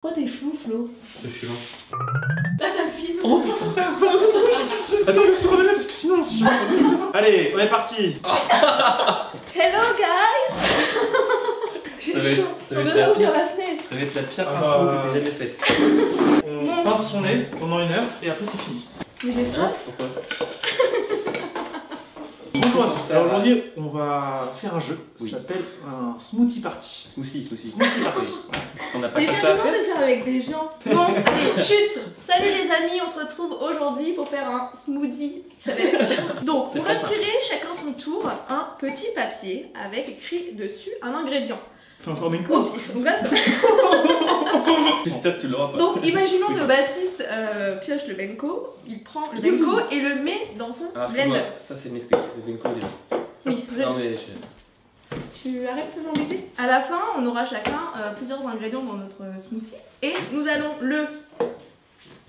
Pourquoi t'es flou, Flo? C'est chiant. Là, ça me filme. Oh putain. Attends, je se remets là parce que sinon, si je... Allez, on est parti. Hello, guys. J'ai chaud. On va pas ouvrir la fenêtre. Ça va être la pire intro que t'aies jamais faite. On pince son nez pendant 1 heure et après c'est fini. Mais j'ai soif. Pourquoi? Bonjour à tous. Alors aujourd'hui, on va faire un jeu. Ça Oui. s'appelle un smoothie party. Smoothie. Smoothie party. On n'a pas C'est que bien ça à gênant de faire. le faire avec des gens. Bon, allez, chut. Salut les amis, on se retrouve aujourd'hui pour faire un smoothie challenge. Donc, on va tirer chacun son tour un petit papier avec écrit dessus un ingrédient. C'est encore Benko. Donc là, J'espère que tu l'auras pas. donc imaginons que Baptiste pioche le Benko, il prend le Benko et le met dans son Alors, excuse-moi, blender. ça c'est Nesquik, le Benko déjà. Oui, Non mais je... tu arrêtes de m'embêter. À la fin, on aura chacun plusieurs ingrédients dans notre smoothie et nous allons le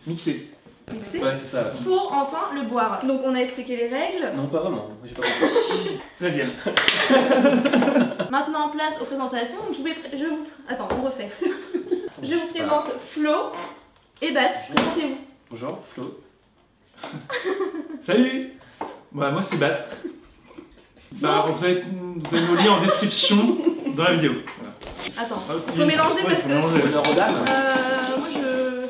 Mixé. mixer Ouais, c'est ça. pour enfin le boire. Donc on a expliqué les règles. Non, pas vraiment. Moi, j'ai pas compris. La vienne. Maintenant, place aux présentations. Donc, je vous... Attends, on refait. Je vous présente Flo et Bat. Présentez-vous. Bonjour, Flo. Salut. Bah, moi c'est Bat. Bah, vous avez nos liens en description dans la vidéo. Voilà. Attends, Hop, faut mélanger ouais, parce faut que... mélanger. Honneur aux dames. Moi je...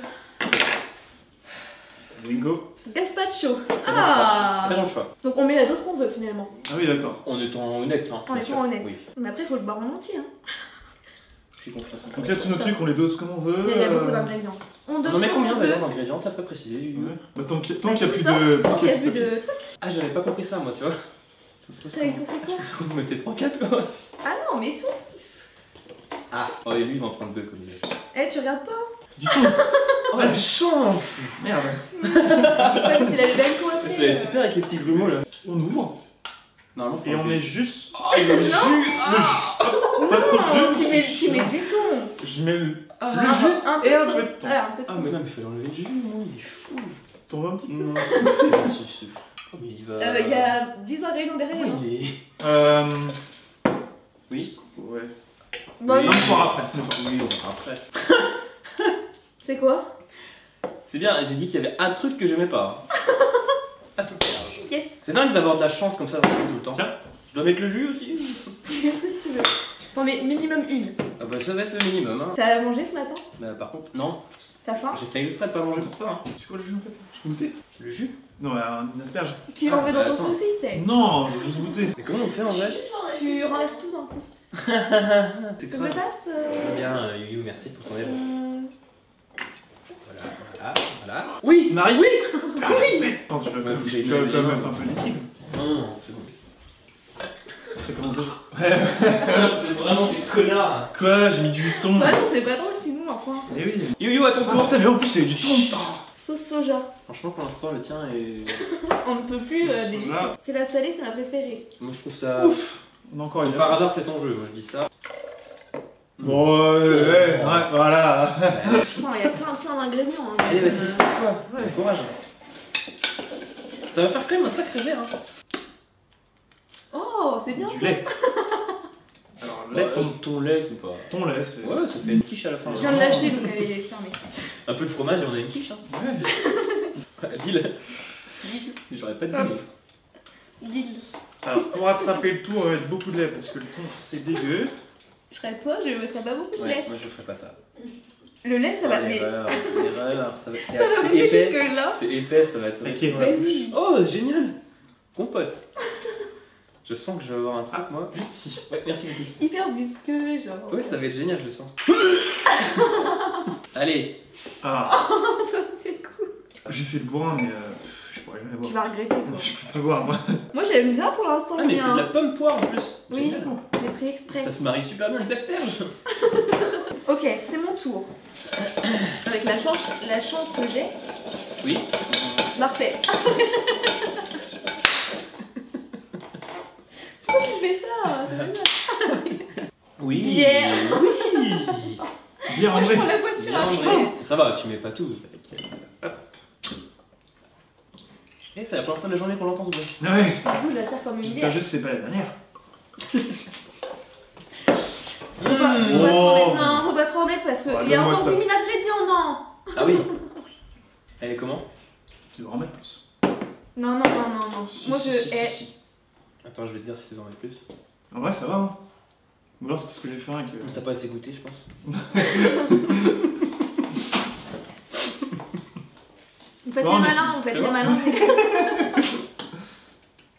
Bingo. Gazpacho. Ah. Très bon choix. Donc on met la dose qu'on veut finalement. Ah oui, d'accord. En étant honnête, hein. En bien étant sûr. honnête. Oui. Mais après il faut le boire en entier. Hein. Je suis confiant. Donc là, tous nos trucs, on les dose comme on veut. Il y a beaucoup d'ingrédients. On dose On en met comme combien on veut. d'ailleurs d'ingrédients? T'as pas précisé? Ouais. Bah, tant qu'il y a Tout plus ça, de. tant qu'il y a plus plus de trucs. Ah, j'avais pas compris ça moi, tu vois. J'avais compris quoi? Vous mettez 3-4 quoi. Ah non, mais tout. Ah, oh, et lui il va en prendre 2 comme il est. Eh, tu regardes pas? Du tout. Oh la chance! Merde. Ouais, parce qu'il a le Benko après. Ça va être super avec les petits grumeaux là. On ouvre Normalement, et on met juste. Oh, il a le jus! Pas trop de Non, jus. tu mets du thon. Je mets le Un jus peu et de un thon. peu de thon. Ouais, un peu de Ah, thon. mais non, mais il fallait enlever le jus, non, il est fou. T'en veux un petit peu? Non, si. Oh, mais il va. Il y a 10 ingrédients derrière. Oh, hein. il est. Oui. Ouais. Bon, Oui. Un soir après. Oui, on verra après. c'est quoi? C'est bien, j'ai dit qu'il y avait un truc que j'aimais pas. Ah, c'est large. Yes. C'est dingue d'avoir de la chance comme ça dans le tout le temps. Tiens. Je dois mettre le jus aussi? Qu'est-ce que tu veux? Non mais minimum une. Ah bah ça va être le minimum hein. T'as mangé ce matin? Bah par contre, non. T'as faim? J'ai fait exprès de pas manger pour ça hein. C'est quoi le jus en fait? Je peux goûter? Le jus? Non, une asperge. Tu en mets dans ton attends. smoothie, t'sais. Non, je veux juste goûter. Mais comment on fait en vrai? Tu renlèves tout d'un coup. C'est Je me grave. passe Très bien, Yu, merci pour ton aide. hum, Voilà. Oui, Marie, oui! Attends, tu vas Ouais, faut que j'aille tu vas laver quand les même mains. mettre un peu liquide. Non, c'est bon. Ça commence déjà. Vous êtes vraiment des connards! Quoi? J'ai mis du thon. Bah non, c'est pas drôle sinon, enfin. Eh oui. Yu, à ton Oh tour! putain, mais en plus, c'est du thon. Sauce soja. Franchement, pour l'instant, le tien est. On ne peut plus délicieux. Là. C'est la salée, c'est ma préférée. Moi, je trouve ça. Ouf. On a encore Comme une. par hasard, c'est son jeu, moi je dis ça. Bon, ouais, voilà. Putain, il y a plein d'ingrédients. Hein. Allez, Baptiste, toi, ouais, courage. Ça va faire quand même un sacré verre. Hein. Oh, c'est bien Du ça. lait. Alors, Lait, lait, ton lait, c'est pas. ton lait, c'est. Ouais, ça fait une quiche à la fin. Je viens de l'acheter donc elle est fermée. Un peu de fromage et on a une quiche. Hein. Ouais. Lille. Guide. J'aurais pas Hop. deviné. Guide. Alors, pour rattraper le tout, on va mettre beaucoup de lait parce que le thon, c'est dégueu. Je serais toi, je mettrais pas beaucoup de Ouais, lait. moi je ferais pas ça. Le lait, ça va. Mais L'erreur, ça va, ça va c'est monter épais. jusque là. C'est épais, ça va être T'inquiète. dans la Mais bouche. oui. Oh, génial. Compote. Je sens que je vais avoir un truc, moi. Juste ici. Ouais, merci Baptiste. Hyper visqueux, genre. Ouais, ça va être génial, je sens. Allez. Ah, Ça fait cool. j'ai fait le bourrin, mais je pourrais jamais Tu boire. vas regretter, toi. Je peux pas boire, moi. Moi, j'aime bien pour l'instant Ah, le mais c'est de la mien. pomme poire en plus. Oui, Génial. j'ai pris exprès. Ça se marie super bien avec l'asperge. Ok, c'est mon tour. Avec la chance que j'ai. Oui. Parfait. Pourquoi tu fais ça? C'est génial. Oui. Bière. Oui. Bien, Moi, en je vrai. prends la voiture Bien, après. André. Ça va, tu mets pas tout. Hop. Et c'est la première fois de la journée qu'on l'entend ce bruit. Ouais. Du coup, il la sert comme une J'espère bière. juste que c'est pas la dernière. Faut pas trop en mettre. Non, faut pas trop remettre parce qu'il Ouais, y a donne-moi encore ça. 10 000 ingrédients, non. Ah oui. Elle est comment? Tu devrais en mettre plus. Non, non, non, non, non. Moi, je. si. Attends, je vais te dire si tu dois en mettre plus. En vrai, ça va. Hein. Ou alors c'est parce que j'ai faim et que. T'as pas assez goûté, je pense. Vous faites Non, les mais malins, plus, vous faites c'est les bon. malins.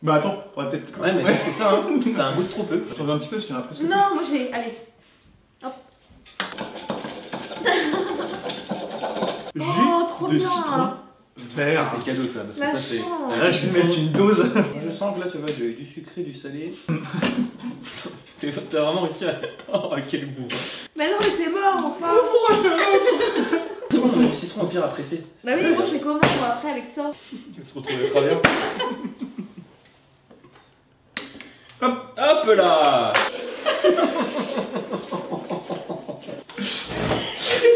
Bah attends, on va peut-être. Ouais, mais c'est ça, hein. Ça a un goût de trop peu. J'en veux un petit peu parce qu'il y en a presque. Non, moi j'ai. Allez. Jus Oh, trop de bien. citron vert. C'est cadeau ça, parce que La ça c'est. chance. Là, je vais mettre une dose. Je sens que là, tu vois, j'ai du sucré, du salé. T'as vraiment réussi à. Oh, quel goût. Mais non, mais c'est mort, enfin. Le citron au pire à presser. Bah oui, moi je fais comment moi après avec ça? Tu vas se retrouver très bien. Hop, hop là. C'est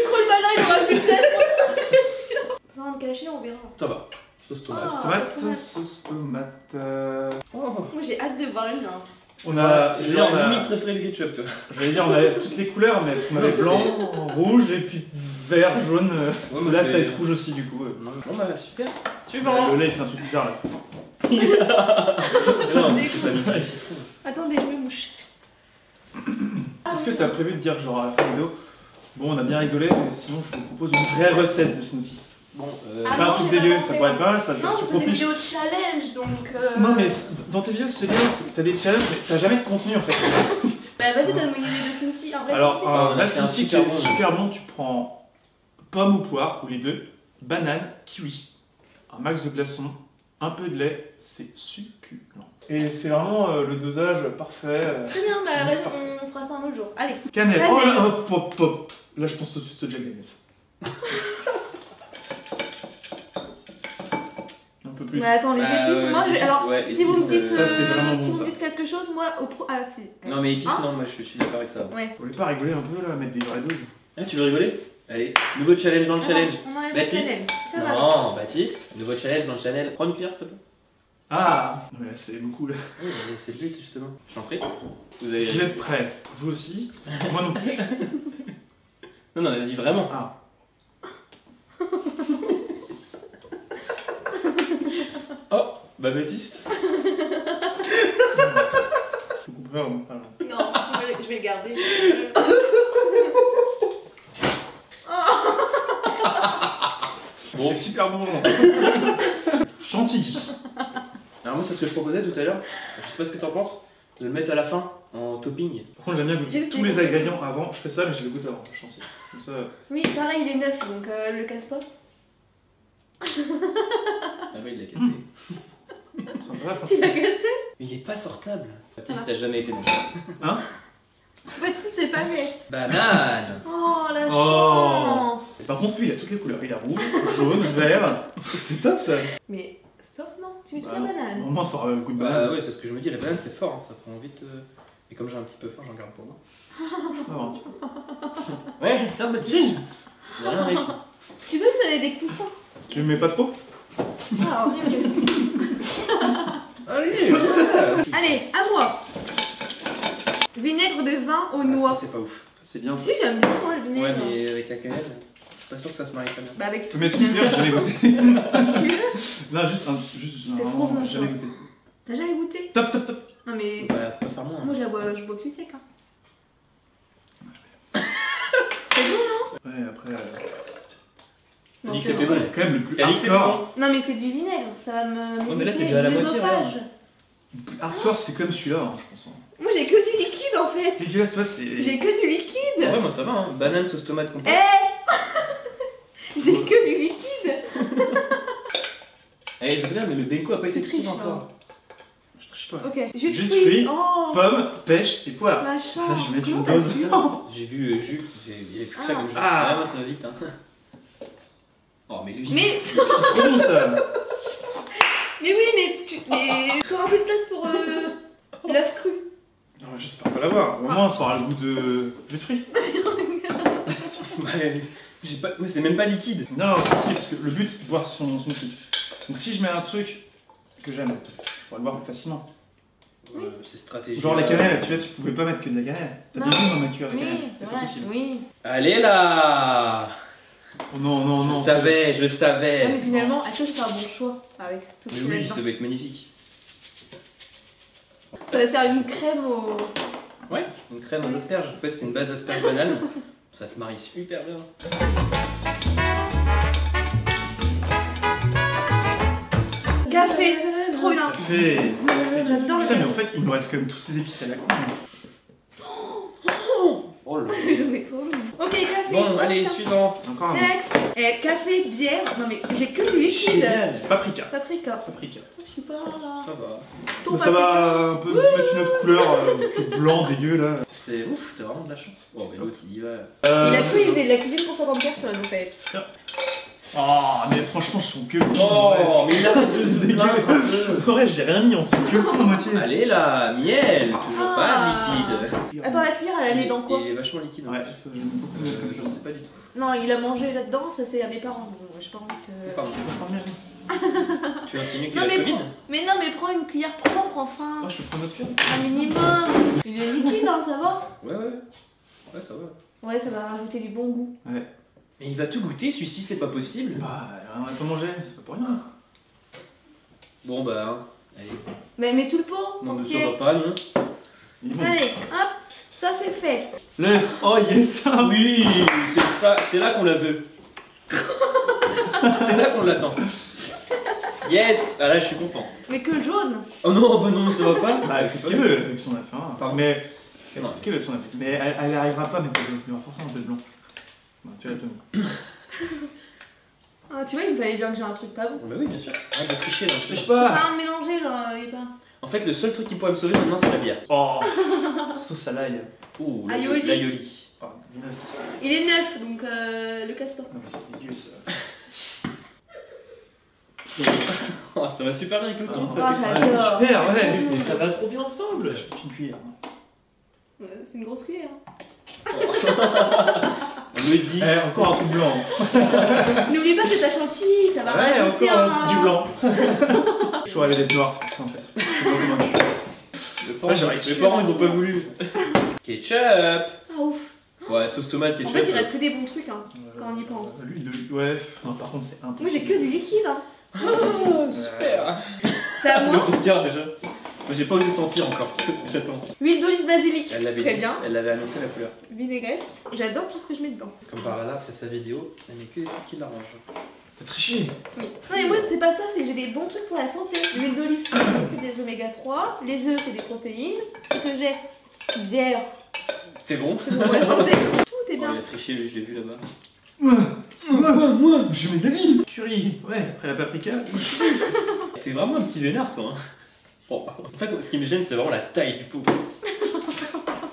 trop le malin, il aura plus de tête. Sans te cacher, on verra. Ça va. Sauce tomate. Ah. Sauce tomate. Oh. Moi j'ai hâte de voir le mien. On a. J'ai un limite préféré le ketchup, toi. J'allais dire, on avait toutes les couleurs, mais parce qu'on avait Non, blanc, rouge et puis vert, jaune. Ouais, mais Là, c'est- ça va être rouge aussi, du coup. Bon bah super. Le lait, il fait un truc bizarre là. Non, c'est que t'as mis pas le citron. Attendez, je me mouche. Est-ce que t'as prévu de dire, genre, à la fin de la vidéo, bon, on a bien rigolé, mais sinon, je vous propose une vraie recette de smoothie. Bon, Ah Pas un non, truc j'ai pas dégueu, pensé. ça pourrait être pas mal, ça, Non, tu parce que c'est une profites. vidéo de challenge donc. Non, mais dans tes vidéos, c'est bien, t'as des challenges, mais t'as jamais de contenu en fait. Bah vas-y, donne-moi une idée de smoothie. Un vrai Alors, smoothie. un on a vrai fait un smoothie qui super est bon. super bon, tu prends pomme ou poire, ou les deux, banane, kiwi, un max de glaçons, un peu de lait, c'est succulent. Et c'est vraiment le dosage parfait. Très bien, bah c'est vas-y, parfait. on fera ça un autre jour. Allez. Cannelle, Cannelle. oh là, hop, hop, hop. Là, je pense tout de suite au Jack Daniels. Un peu plus. Mais attends, les épices, moi, les épices, alors, ouais, si vous me épices, dites, ça, c'est vraiment bon, si vous ça. me dites quelque chose, moi, au pro... Ah, si. Non mais épices, Hein non, moi je suis d'accord avec ça. Ouais. Vous voulez pas rigoler un peu là, mettre des vraies doses? Ah, tu veux rigoler? Allez, nouveau challenge dans le challenge. On enlève le Baptiste. challenge. Ça va. Non, Baptiste, nouveau challenge dans le channel. Prends une cuillère, s'il te plaît. Ah non, mais là, c'est beaucoup là. Oui, mais c'est le but justement. Je t'en prie. Vous avez. Vous êtes prêts? Vous aussi? Moi non plus. Non, non, vas-y, vraiment. Ah. Oh, bah Baptiste. Je couperai au montage. Non, je vais le garder. Bon. C'est super bon. Chantilly. Alors moi c'est ce que je proposais tout à l'heure. Je sais pas ce que t'en penses. De le mettre à la fin en topping. Par contre, j'aime bien J'ai goûter aussi tous les goûté. ingrédients avant. Je fais ça, mais je les goûte avant. Le chantilly. Comme ça. Oui, pareil, il est neuf, donc le casse pas. Ah oui, il l'a cassé. Sympa. Tu l'as cassé? Mais il est pas sortable. Baptiste, Ah. t'as jamais été bon. Hein? Baptiste, c'est pas net. Banane. Oh, la Oh. chance. Par contre, lui, il a toutes les couleurs. Il a rouge, jaune, vert. C'est top ça. Mais stop, non, tu mets toute Bah, la banane. Au moins, ça aura le goût de Bah banane. ouais, c'est ce que je me dis. La banane c'est fort, hein, ça prend vite. Et comme j'ai un petit peu faim, j'en garde pour moi. Ah, un petit peu. Ouais, tiens Baptiste. Y'a rien mec. Tu peux me donner des coussins? Tu le mets pas trop? Ah, alors, mieux, mieux. Allez. Allez, à moi. Vinaigre de vin aux Ça noix. c'est pas ouf. C'est bien. Si, j'aime bien moi le vinaigre. Ouais, mais avec la cannelle, je suis pas sûr que ça se marie très bien. Bah, avec Tu tout. mets tout vert, j'ai jamais goûté. Tu veux? Non, juste un. Juste C'est un- trop bon, J'ai jamais ça. goûté. T'as jamais goûté? Top, top, top. Non, mais. Bah, pas faire moins. Moi, Hein. je bois cul sec. Hein. Ouais, après. T'as Non, dit que c'est c'était bon. bon. Quand même le plus T'as dit que c'était hardcore. Non, mais c'est du vinaigre, ça va me. Ouais, mais là, t'es m'éviter déjà à la moitié, l'œsophage. Le plus hardcore, c'est comme celui-là, hein, je pense. Moi, j'ai que du liquide en fait. Dégueulasse, ouais, c'est. J'ai que du liquide. Ouais, moi ça va, hein. Banane, sauce tomate, compote. J'ai que du liquide. Eh, je veux bien, mais le déco a pas été Tu triché triches, encore. Je triche pas. Ok, jus Jus de de fruits. fruits, Oh, Pomme, pêche et poire. la Là, chance. je vais mettre une Comment dose. t'as su? Non. J'ai vu jus, il y avait plus que ça comme jus. Ah. Ah, moi ça va vite, hein. Oh, mais lui. Mais, C'est trop bon ça. mais oui, mais t'auras plus de place pour l'œuf cru. Non, mais j'espère pas l'avoir. Au moins, ça aura le goût de jus de fruits. Ouais, j'ai pas. Ouais, c'est même pas liquide. Non, si, parce que le but c'est de boire son smoothie. Donc si je mets un truc que j'aime, je pourrais le boire plus facilement. C'est stratégique. Genre la cannelle, tu vois, tu pouvais pas mettre que de la cannelle. T'as Non. bien vu dans ma cuillère la Oui, cannelle. c'est pas vrai. possible. Oui. Allez là. Oh non, non, non. Je savais, je Ouais, mais savais. finalement, est-ce que c'est un bon choix avec tout ce Mais qu'il y a oui, dedans? ça va être magnifique. Ça va faire une crème au. Ouais, une crème aux asperges. En fait, c'est une base asperges banane. Ça se marie super bien. Café, trop bien. Café. J'adore le Putain, mais café. en fait, il nous reste quand même tous ces épices à la con. Oh là là. J'en ai trop envie. Ok, café. Bon, hop, allez, tiens. suivant. Encore un. Next. Café, bière. Non mais j'ai que du liquide. Génial. Paprika. Paprika. Paprika. Je suis pas. Ça va. Ton Ça va un peu mettre une autre couleur que blanc dégueu là. C'est ouf, t'as vraiment de la chance. Bon, mais l'autre, il y va. Il a cru qu'il faisait de la cuisine pour 50 personnes en fait. Oh, mais franchement, je suis que le Oh, mais il a c'est dégueu. Ouais, j'ai rien mis, on se que le temps à moitié. Allez là, miel. Toujours pas Ah. de liquide. Attends, la cuillère elle allait dans quoi? Il est vachement liquide. Ouais, ça, j'aime beaucoup mieux comme Je ça. sais pas du tout. Non, il a mangé là-dedans, ça c'est à mes parents. Bon, j'ai pas envie que. Pardon. Tu insinues qu'il Non, a mais le Covid? Mais non, mais prends une cuillère propre enfin. Oh, je peux prendre notre cuillère. Un minimum. Il est liquide, hein, ça va? Ouais, ouais. Ouais, ça va. Ouais, ça va rajouter du bon goût. Ouais. Mais il va tout goûter, celui-ci, c'est pas possible. Bah, on va pas manger, c'est pas pour rien. Bon, bah, allez. Mais mets tout le pot. Non, mais entier. ça va pas, non? Il est bon. Allez, hop, ça c'est fait. L'œuf, oh yes. Oui, c'est ça, c'est là qu'on la veut. C'est là qu'on l'attend. Yes! Ah là, je suis content. Mais que le jaune. Oh non, bah non, ça va pas. Bah, elle fait ce qu'elle veut avec son œuf. Hein. Pardon. Mais. Non. Ce qu'elle veut avec son œuf. Mais elle arrivera pas à mettre de blanc. Il y aura forcément un peu de blanc. Bon, tu l'as tenu. Ah, tu vois, il me fallait bien que j'ai un truc pas bon. Bah oui, bien sûr. Ah, il va tricher là. Je triche Ça pas. va me mélanger, genre, il est pas. En fait, le seul truc qui pourrait me sauver maintenant, c'est la bière. Oh, sauce à l'ail. Ouh, Aioli. l'aioli. Oh, mais là, c'est ça. Il est neuf, donc le casse pas. Non, mais c'est dégueu ça. Oh, ça va super bien avec le thon, Ah, ça. j'adore. Super, ouais. C'est- Mais ça va trop bien ensemble. Je peux une cuillère. Ouais, c'est une grosse cuillère. hein. On me dit. Eh, encore un truc blanc. N'oublie pas que t'as chantilly, ça va Ouais, rajouter encore un. du blanc. J'aurais rêvé d'être noir, c'est pour ça en fait. Je sais pas comment. Mes parents, ils ont pas voulu. Ketchup. Ah ouf. Ouais, sauce tomate, En ketchup. fait, il reste que des bons trucs, hein. Quand on y pense. L'huile de. Ouais, non, par contre, c'est impossible. Moi j'ai que du liquide, hein. Oh, super. C'est à Le moi. regard déjà. Moi, j'ai pas osé sentir encore. J'attends. Huile d'olive basilic. Elle l'avait Très dit, bien. elle l'avait annoncé la couleur. Vinaigrette. J'adore tout ce que je mets dedans. Comme par hasard, c'est sa vidéo. Elle met que des trucs qui l'arrangent. T'as triché. Oui. Non mais moi c'est pas ça, c'est que j'ai des bons trucs pour la santé. L'huile d'olive c'est des oméga 3, les œufs c'est des protéines, ce que j'ai bière C'est bon. c'est bon pour la santé. Tout est Oh, bien. il a triché, lui, je l'ai vu là-bas. Moi, je mets de la vie. Curry, ouais, après la paprika. T'es vraiment un petit vénard, toi. Hein. Bon, en fait, ce qui me gêne, c'est vraiment la taille du pot.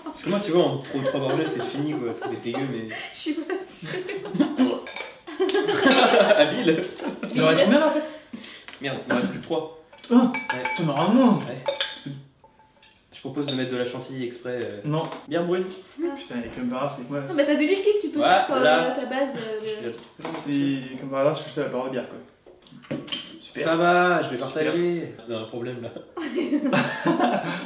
Parce que moi, tu vois, en trop 3 gorgées, c'est fini, quoi. C'est dégueu, mais. Je suis pas sûre. Habile. Il en reste combien là en fait? Merde, il me reste plus que 3. Ah, Ouais. t'en auras moins. Je propose de mettre de la chantilly exprès. Non. Bien brune. Putain, et comme par hasard, c'est quoi? Non mais t'as du liquide, tu peux Voilà. faire ta base. C'est comme par hasard, je suis à la barre de bière quoi. Super. Ça va, je vais partager. On a un problème là.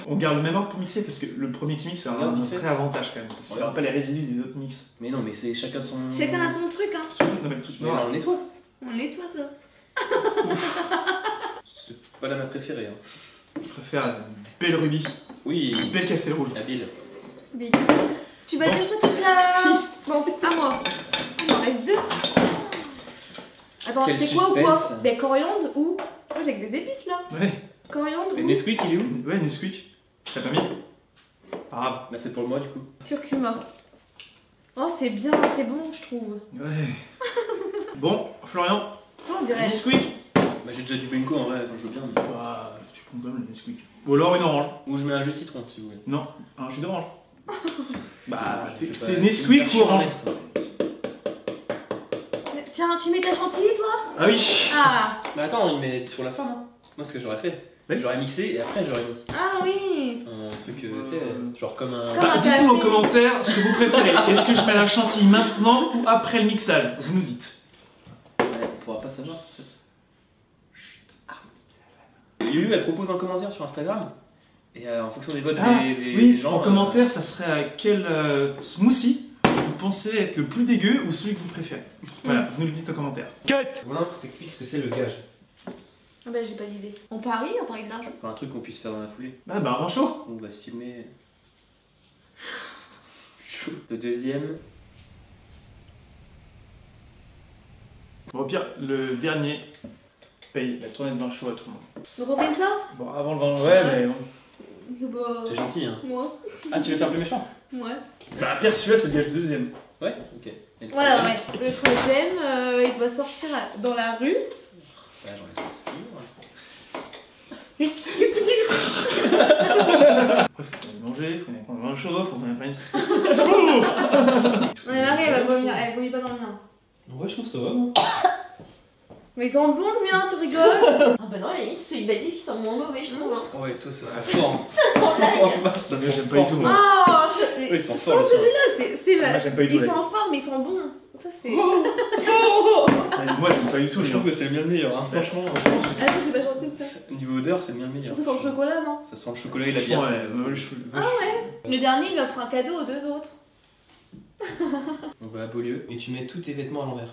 On garde le même ordre pour mixer parce que le premier qui mixe c'est un Vite fait. vrai avantage quand même. Parce qu'il n'y aura pas les résidus des autres mix. Mais non, mais c'est chacun son. Chacun a son truc, hein. Non, mais le truc Mais là, noir. on nettoie. On nettoie ça. C'est pas la ma préférée. Hein. Je préfère une belle rubis, Oui, une belle casselle rouge. habile. Big. Tu vas dire ça toute la. Bon, à moi. Il en reste 2. Attends, Quel c'est quoi ou quoi? suspense. Ben coriandre ou. Oh, j'ai que des épices là. Ouais, Coriandre Et ou Nesquik, il est où? ouais, Nesquik. T'as pas mis? Pas grave. Bah, c'est pour moi du coup. curcuma. Oh, c'est bien, c'est bon, je trouve. Ouais. Bon, Florian, Oh, on dirait. Nesquik. Bah, j'ai déjà du Benko en vrai, enfin, je veux bien. Mais... Bah, tu prends quand même le Nesquik. Ou alors une orange. Ou je mets un jus de citron si vous voulez. Non, un jus d'orange. Bah, Je sais pas, c'est Nesquik ou hyper chiant à orange? mettre. Tiens, tu mets ta chantilly toi? Ah oui. Ah, Bah, attends, il met sur la fin, non? Moi, ce que j'aurais fait, Oui. j'aurais mixé et après j'aurais mis ah oui. un truc, tu sais, genre comme un. Comme Bah, un dites-nous en café. commentaire ce que vous préférez. Est-ce que je mets la chantilly maintenant ou après le mixage? Vous nous dites. Ouais, on pourra pas savoir en fait. Lulu, elle propose un commentaire sur Instagram. Et en fonction des votes des Oui, gens. en commentaire, ça serait quel smoothie vous pensez être le plus dégueu ou celui que vous préférez. Voilà, vous nous le dites en commentaire. Cut. Voilà, faut t'expliquer ce que c'est le gage. Ah bah j'ai pas d'idée. On parie de l'argent. Enfin, un truc qu'on puisse faire dans la foulée. Ah bah un vin chaud. On va se filmer. Le deuxième. Bon, au pire, le dernier paye la tournée de vin chaud à tout le monde. Donc on fait ça? Bon, avant le vin, ouais, mais bon. Bah... C'est gentil, hein. Moi. Ah, tu veux faire plus méchant? Ouais. Bah, pire, celui-là, c'est le gage du deuxième. Ouais, ok. Et le Voilà, troisième? ouais. Le troisième, il doit sortir dans la rue. Ça, j'en ai fait six, Après, faut qu'on aille manger, faut qu'on aille prendre un vin chaud, faut qu'on aille prendre ici. Non mais Marie, elle va vomir, elle vomit pas dans le mien. Ouais, je trouve ça va, moi. Mais il sent bon le mien, tu rigoles? Ah bah non, à la limite, il m'a dit qu'il sent moins mauvais, je trouve. Ouais, toi, ça sent fort. Ça sent l'ail. Ça Mais j'aime pas du tout, moi. Ah, Oui, il sent sans fort, le celui-là, c'est Moi, la... j'aime pas du Il tout. sent fort, mais il sent bon. Ça, c'est... Moi, j'aime pas du tout, Je les trouve gens. que c'est bien le meilleur, hein. Franchement, Ah non, j'ai pas chanté ça. niveau odeur, c'est bien le meilleur. Ça sent le chocolat, non? Ça sent le chocolat et la Franchement, bière. ouais, Le dernier, il offre un cadeau aux deux autres. On va à Beaulieu et tu mets tous tes vêtements à l'envers.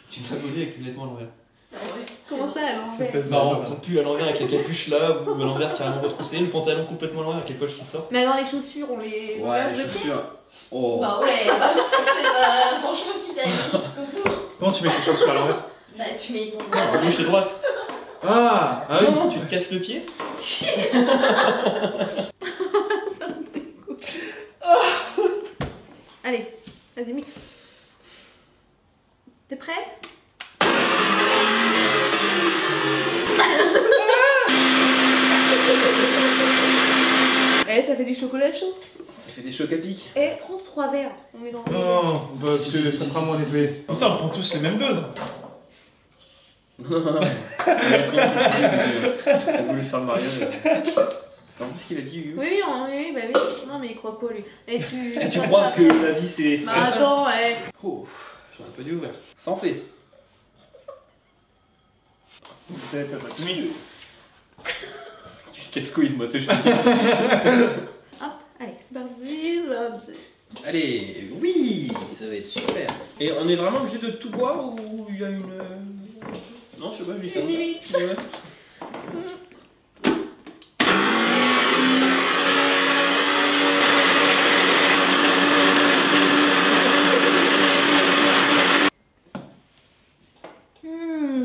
Tu vas à Beaulieu avec tes vêtements à l'envers. Ah ouais. Comment ça, à l'envers? Non, ton pull à l'envers avec la capuche là, ou à l'envers carrément retroussé, le pantalon complètement à l'envers avec les poches qui sortent. Mais dans les chaussures, on les verse de pied? Oh. Bah ouais, bah si c'est pas... Franchement, tu t'as jusqu'au bout. Comment tu mets tes chaussures à l'envers? Bah tu mets ton... Gauche et droite. Ah oui. Non, tu te casses le pied. Ça me dégoûte. Allez, vas-y, mix. T'es prêt? Eh, ça fait du chocolat chaud. Ça fait des chocs à pic. Eh, prends 3 verres. On met dans le... Non, bah, parce que ça fera moins nettoyer. Comme ça, on prend tous les mêmes doses. On a voulu faire le mariage. En plus, ce qu'il a dit, Hugo. Oui, bah oui. Non, mais il croit quoi, lui? Et tu crois que la vie c'est. Bah attends, ouais. Oh, j'aurais pas dû ouvrir. Santé. Peut-être, t'as pas tout mis. Casse-couille, moi, je te dis. Hop, allez, c'est parti. Allez, oui, ça va être super. Et on est vraiment obligé de tout boire ou il y a une. Non, je sais pas, je dis ça. Une limite. Ouais.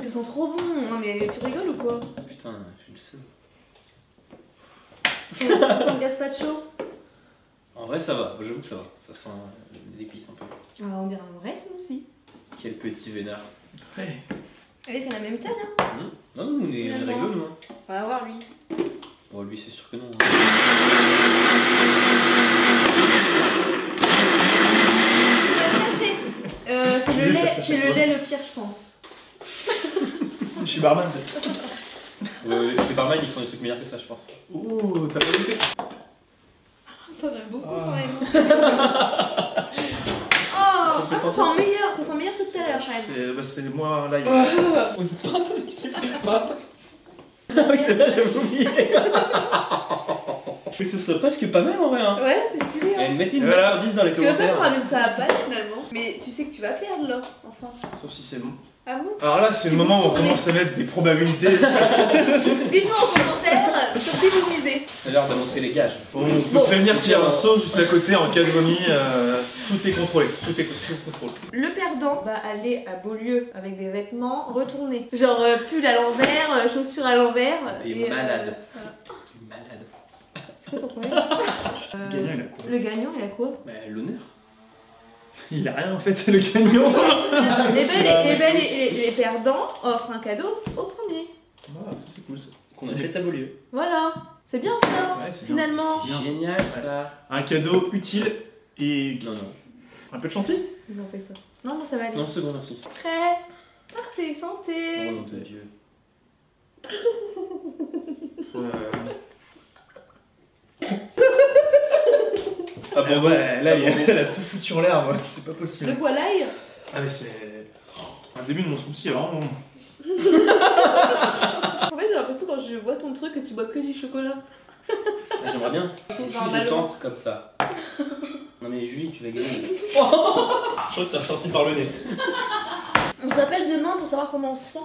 Ça sent trop bon. Non, mais tu rigoles ou quoi? Putain, j'ai le seum. Ça sent le gazpacho. En vrai, ça va, j'avoue que ça va. Ça sent des épices un peu. Ah, on dirait un vrai smoothie. Quel petit vénard. Ouais. Elle fait la même taille, hein. Non, non, on est Finalement. réglo, nous. Hein. On va voir lui. Bon, lui, c'est sûr que non. Hein. C'est le lait, c'est le lait le pire, je pense. Je suis barman, c'est. Les barman, ils font des trucs meilleurs que ça, je pense. Ouh, t'as pas goûté? T'en as beaucoup Ah. quand même. Oh, ça sent meilleur que tout à l'heure quand même. C'est moi live. Une pâte, il s'est fait une pâte. Ah oui, c'est là, j'avais oublié. Mais ce serait presque pas mal en vrai. Hein. Ouais, c'est stylé. Et Hein. mettez une Voilà. note sur 10 dans les Tu vas pas commentaires. prendre ça à pas finalement. Mais tu sais que tu vas perdre là, enfin. Sauf si c'est bon. Ah bon? Alors là, c'est le moment où on commence à mettre des probabilités. Dites-nous en commentaire sur qui vous misez. C'est l'heure d'annoncer les gages. On peut prévenir qu'il y a un seau juste à côté en cas de vomi. Tout est contrôlé. Tout est sous contrôle. Le perdant va aller à Beaulieu avec des vêtements retournés. Genre pull à l'envers, chaussures à l'envers. T'es et, malade. voilà. T'es malade. C'est quoi ton problème? Le gagnant, il a quoi? Le gagnant, il a quoi? Bah, l'honneur. Il a rien en fait, le gagnant. Les perdants offrent un cadeau au premier. Voilà, ça c'est cool ça. Qu'on achète à Beaulieu. Voilà, c'est bien ça, Ouais, c'est bien. finalement. Bien. Génial ça. Un cadeau utile et Non, non. un peu de chantilly. Ils ont fait ça. Non, non, ça va aller. Non, second, merci. Prêt? Partez, Oh santé. mon dieu. Ah Eh bon, ouais, là, elle a tout foutu en l'air, moi. C'est pas Le possible. quoi, l'ail? Ah, mais c'est. Un début de mon smoothie, vraiment. En fait, j'ai l'impression quand je vois ton truc que tu bois que du chocolat. J'aimerais bien. Juste Si un je ballon. tente comme ça. Non mais Julie, tu vas gagner. Je crois que c'est ressorti par le nez. On s'appelle demain pour savoir comment on se sent.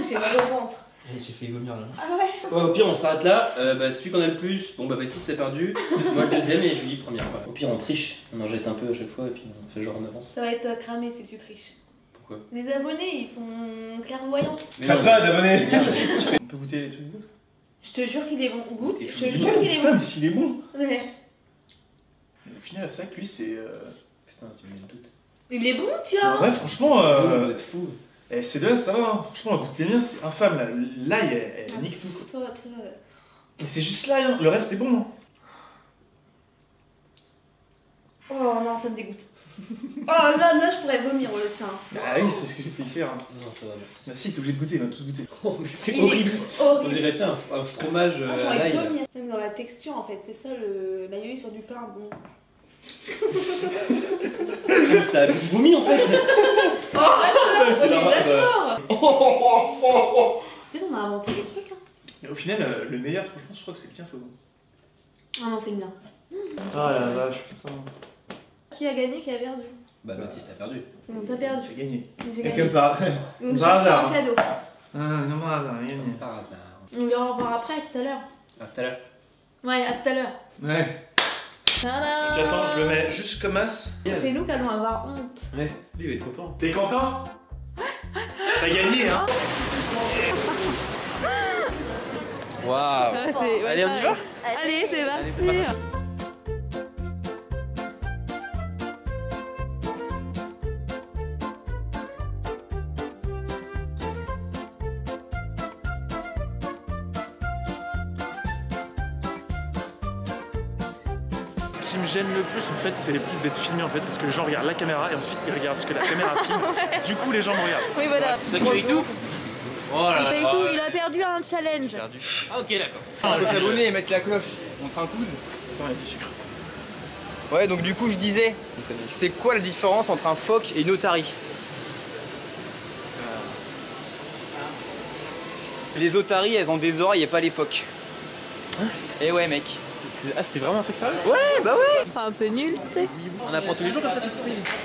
J'ai mal au ventre. J'ai failli vomir là. Ah ouais. Ouais, au pire, on s'arrête là. Celui qu'on a le plus, bon bah Baptiste t'as perdu. Moi le deuxième et Julie première. Au pire, on triche. On en jette un peu à chaque fois et puis on fait genre en avance. Ça va être cramé si tu triches. Pourquoi? Les abonnés, ils sont clairvoyants. T'as pas d'abonnés. On peut goûter les trucs d'autres. Je te jure qu'il est bon. Goûte, je te Putain, jure qu'il est Putain, bon. mais s'il est bon. Ouais. Au final, c'est vrai que lui, c'est. Putain, tu me mets le doute. Il est bon, tu vois. Ouais, franchement. Vous êtes fou. C'est de là, ça va. Hein. Franchement, la goûter bien, c'est infâme. Là, l'ail, elle nique tout. Quoi. Toi. Et c'est juste l'ail, hein. Le reste est bon. Hein. Oh non, ça me dégoûte. Oh là, je pourrais vomir au tien. Ah oui, c'est ce que j'ai failli faire. Hein. Non, ça va, merci. Bah si, t'es obligé de goûter, on va tous goûter. Oh, mais c'est Il est horrible. On horrible. dirait un fromage Ah, à j'ai envie de l'ail. vomir. Même dans la texture en fait, c'est ça l'aïeul sur du pain. Bon. Ça a vomi en fait. C'est la- d'accord. Peut-être on a inventé des trucs. Hein. Mais au final, le meilleur, franchement, je crois que c'est le tien, Flo. Ah non, c'est le mien. Ah la vache, putain. Qui a gagné, qui a perdu? Bah Baptiste a perdu. Donc t'as perdu. J'ai gagné. J'ai Et gagné. comme par. Donc par je fais hasard. un cadeau. Non, par hasard, j'ai gagné. Par hasard. On ira revoir après, tout à l'heure. À tout à l'heure. Ouais, à tout à l'heure. Ouais. Tada. Donc attends, je le mets juste comme as. C'est nous qui allons avoir honte. Ouais, lui il va être content. T'es content? T'as gagné, hein? Waouh. Allez, on y va? Allez, c'est parti. Ce qui me gêne le plus en fait, c'est plus d'être filmé en fait, parce que les gens regardent la caméra et ensuite ils regardent ce que la caméra filme. Du coup, les gens me regardent. Oui, voilà. Toi qui fais tout? Oh là Il là. paye tout, il a perdu un challenge. Ah ok d'accord. Il faut s'abonner et mettre la cloche contre un coude. Attends, il y a du sucre. Ouais, donc du coup, je disais, c'est quoi la différence entre un phoque et une otarie? Les otaries, elles ont des oreilles et pas les phoques. Eh ouais, mec. Ah, c'était vraiment un truc sérieux? Ouais, bah ouais. Pas un peu nul, tu sais. On apprend tous les jours comme ça.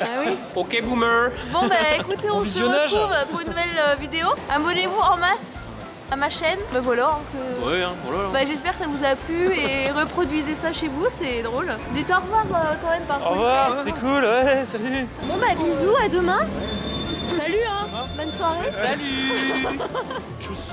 Ah oui. Ok, boomer. Bon bah écoutez, on se visionnage. retrouve pour une nouvelle vidéo. Abonnez-vous en masse à ma chaîne. Bah voilà. hein, que- Ouais, hein, voilà. Bah j'espère que ça vous a plu et reproduisez ça chez vous, c'est drôle. Dites au revoir quand même par Au revoir, c'était cool, ouais, salut. Bon bah bisous, à demain. Salut hein. Bonne soirée. Salut. Tchuss.